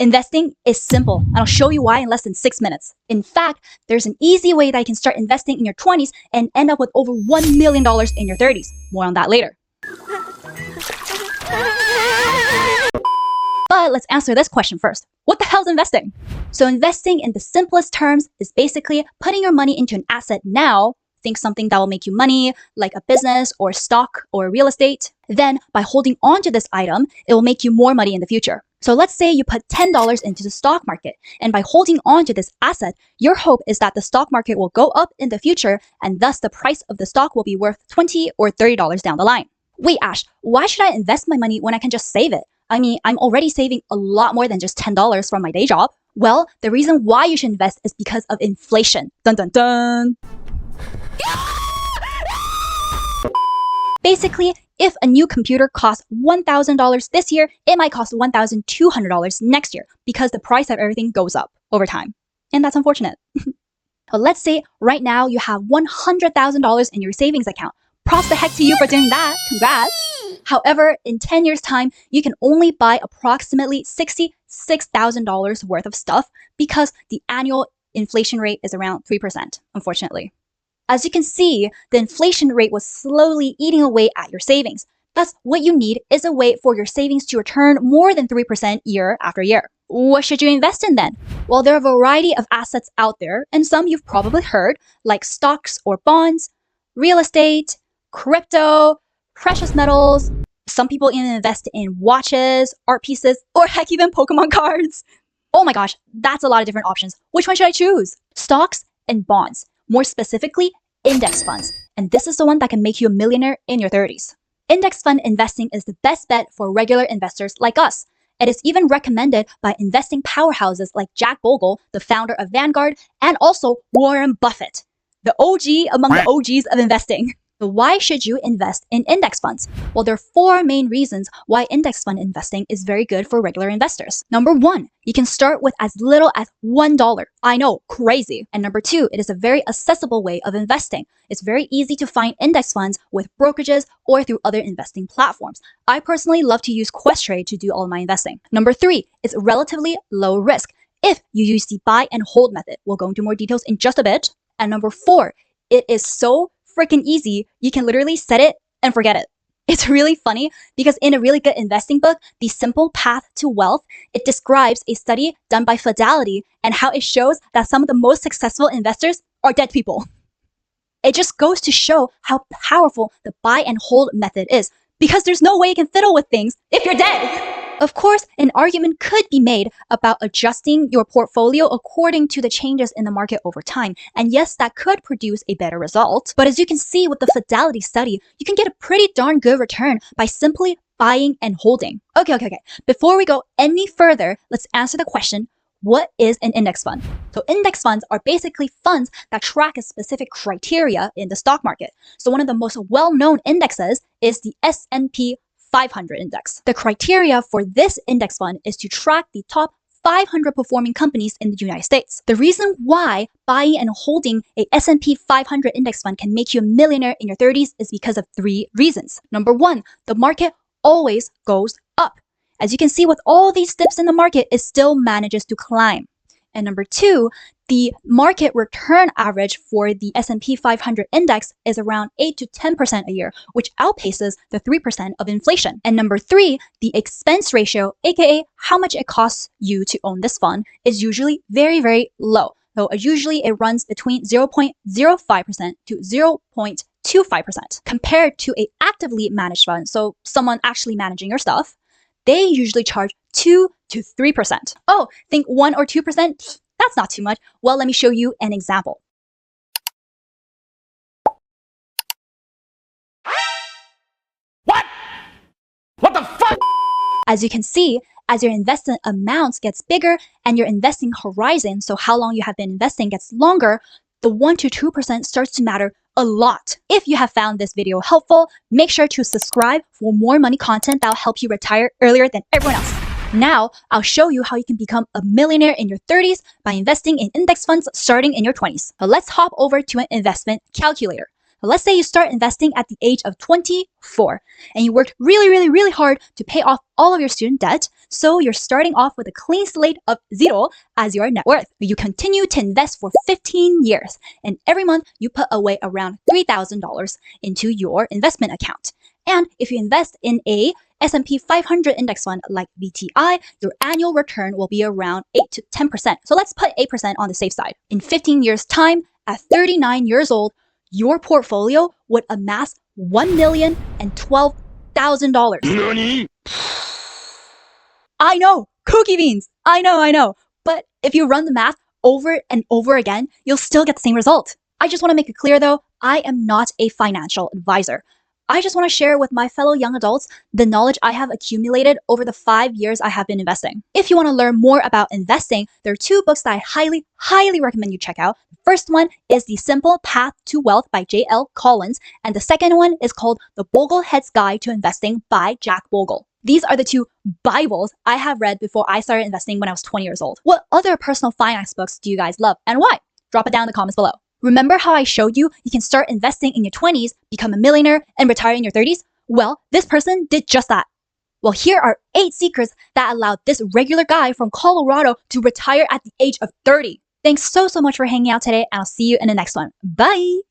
Investing is simple, and I'll show you why in less than 6 minutes. In fact, there's an easy way that you can start investing in your 20s and end up with over $1 million in your 30s. More on that later. But let's answer this question first. What the hell is investing? So investing in the simplest terms is basically putting your money into an asset now. Think something that will make you money, like a business or stock or real estate. Then by holding on to this item, it will make you more money in the future. So let's say you put $10 into the stock market, and by holding on to this asset, your hope is that the stock market will go up in the future, and thus the price of the stock will be worth $20 or $30 down the line. Wait, Ash, why should I invest my money when I can just save it? I mean, I'm already saving a lot more than just $10 from my day job. Well, the reason why you should invest is because of inflation. Dun dun dun! Basically, if a new computer costs $1,000 this year, it might cost $1,200 next year because the price of everything goes up over time. And that's unfortunate. But let's say right now you have $100,000 in your savings account. Props the heck to you for doing that. Congrats. However, in 10 years' time, you can only buy approximately $66,000 worth of stuff because the annual inflation rate is around 3%, unfortunately. As you can see, the inflation rate was slowly eating away at your savings. Thus, what you need is a way for your savings to return more than 3% year after year. What should you invest in then? Well, there are a variety of assets out there, and some you've probably heard, like stocks or bonds, real estate, crypto, precious metals. Some people even invest in watches, art pieces, or heck, even Pokemon cards. Oh my gosh, that's a lot of different options. Which one should I choose? Stocks and bonds. More specifically, index funds. And this is the one that can make you a millionaire in your 30s. Index fund investing is the best bet for regular investors like us. It is even recommended by investing powerhouses like Jack Bogle, the founder of Vanguard, and also Warren Buffett, the OG among the OGs of investing. So why should you invest in index funds? Well, there are 4 main reasons why index fund investing is very good for regular investors. Number 1, you can start with as little as $1. I know, crazy. And number 2, it is a very accessible way of investing. It's very easy to find index funds with brokerages or through other investing platforms. I personally love to use Questrade to do all my investing. Number 3, it's relatively low risk if you use the buy and hold method. We'll go into more details in just a bit. And number 4, it is so freaking easy, you can literally set it and forget it. It's really funny because in a really good investing book, The Simple Path to Wealth, it describes a study done by Fidelity and how it shows that some of the most successful investors are dead people. It just goes to show how powerful the buy and hold method is because there's no way you can fiddle with things if you're dead. Of course, an argument could be made about adjusting your portfolio according to the changes in the market over time. And yes, that could produce a better result. But as you can see with the Fidelity study, you can get a pretty darn good return by simply buying and holding. Okay. Before we go any further, let's answer the question, what is an index fund? So index funds are basically funds that track a specific criteria in the stock market. So one of the most well-known indexes is the S&P 500 index. The criteria for this index fund is to track the top 500 performing companies in the United States. The reason why buying and holding a S&P 500 index fund can make you a millionaire in your 30s is because of 3 reasons. Number 1, the market always goes up. As you can see with all these dips in the market, it still manages to climb. And number 2, the market return average for the S&P 500 index is around 8 to 10% a year, which outpaces the 3% of inflation. And number 3, the expense ratio, aka how much it costs you to own this fund, is usually very, very low. So usually it runs between 0.05% to 0.25% compared to an actively managed fund. So someone actually managing your stuff, they usually charge 2 to 3%. Oh, think 1 or 2%? That's not too much. Well, let me show you an example. What the fuck? As you can see, as your investment amounts gets bigger and your investing horizon, so how long you have been investing, gets longer, the 1 to 2% starts to matter a lot. If you have found this video helpful, make sure to subscribe for more money content that will help you retire earlier than everyone else. Now, I'll show you how you can become a millionaire in your 30s by investing in index funds starting in your 20s. Now, let's hop over to an investment calculator. Let's say you start investing at the age of 24 and you worked really hard to pay off all of your student debt. So you're starting off with a clean slate of zero as your net worth. You continue to invest for 15 years and every month you put away around $3,000 into your investment account. And if you invest in a S&P 500 index fund like VTI, your annual return will be around 8 to 10%. So let's put 8% on the safe side. In 15 years time, at 39 years old, your portfolio would amass $1,012,000. Nani? I know, cookie beans. I know. But if you run the math over and over again, you'll still get the same result. I just want to make it clear though, I am not a financial advisor. I just want to share with my fellow young adults the knowledge I have accumulated over the 5 years I have been investing. If you want to learn more about investing, there are 2 books that I highly recommend you check out. The first one is The Simple Path to Wealth by J.L. Collins, and the second one is called The Boglehead's Guide to Investing by Jack Bogle. These are the 2 Bibles I have read before I started investing when I was 20 years old. What other personal finance books do you guys love and why? Drop it down in the comments below. Remember how I showed you can start investing in your 20s, become a millionaire, and retire in your 30s? Well, this person did just that. Well, here are 8 secrets that allowed this regular guy from Colorado to retire at the age of 30. Thanks so much for hanging out today, and I'll see you in the next one. Bye!